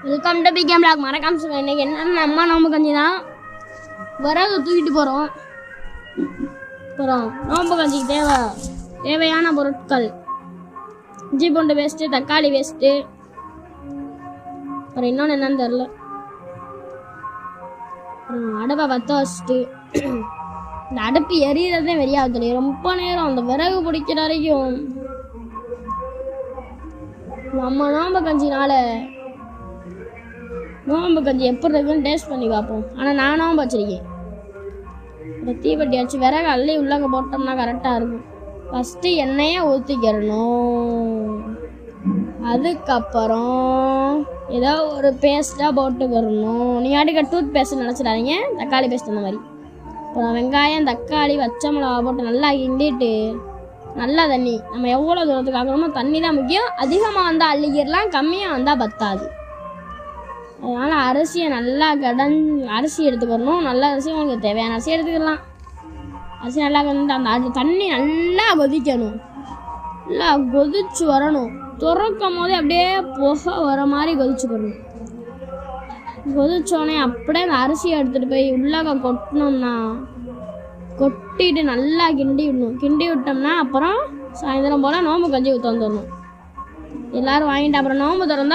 Welcome to became black. மறக்காம சொல்லுங்க. இன்னைக்கு என்னென்ன அம்மா நோம்பு கஞ்சி தான் விறகு தூக்கிட்டு போகிறோம். நோம்பு கஞ்சிக்கு தேவையான பொருட்கள்: இஞ்சி பூண்டு வேஸ்ட்டு, தக்காளி வேஸ்ட்டு, அப்புறம் இன்னொன்று என்னன்னு தெரில. அடுப்பை பற்ற வச்சுட்டு இந்த அடுப்பு எரியறதே வெறியாகுது. ரொம்ப நேரம் அந்த விறகு பிடிக்கிற வரைக்கும் நம்ம நோம்பு கஞ்சினால நோம்பு கஞ்சி எப்படி இருக்குன்னு டேஸ்ட் பண்ணி பார்ப்போம். ஆனால் நான் நோம்பு வச்சிருக்கேன். இந்த தீப்பெட்டி வச்சு விறகு அள்ளி உள்ளங்க போட்டோம்னா கரெக்டாக இருக்கும். ஃபஸ்ட்டு எண்ணெயை ஊற்றிக்கிறணும். அதுக்கப்புறம் ஏதோ ஒரு பேஸ்ட்டாக போட்டுக்கிறணும். நீங்கள் அடிக்க டூத் பேஸ்ட் நினச்சிடாதீங்க, தக்காளி பேஸ்ட் அந்த மாதிரி. அப்புறம் வெங்காயம், தக்காளி, பச்சை மிளகா போட்டு நல்லா கிண்டிட்டு நல்லா தண்ணி, நம்ம எவ்வளோ தூரத்துக்கு ஆகணுமோ தண்ணி தான் முக்கியம். அதிகமாக வந்தால் அள்ளிக்கிடலாம், கம்மியாக வந்தால் பத்தாது. அதனால் அரிசியை நல்லா அரிசி எடுத்துக்கிறணும். நல்ல அரிசி உங்களுக்கு தேவையான அரிசி எடுத்துக்கலாம். அரிசி நல்லா அந்த தண்ணி நல்லா கொதிக்கணும். நல்லா கொதிச்சு வரணும். துறக்கும் போதே அப்படியே புகை வர மாதிரி கொதிச்சுக்கணும். கொதிச்சோடனே அப்படியே அந்த அரிசியை எடுத்துகிட்டு போய் உள்ளாக கொட்டினோம்னா கொட்டிட்டு நல்லா கிண்டி விடணும். கிண்டி விட்டோம்னா அப்புறம் சாயந்தரம் போல் நோம்பு கஞ்சி ஊற்ற வந்துடணும். எல்லோரும் வாங்கிட்டு அப்புறம் நோம்பு திறந்தா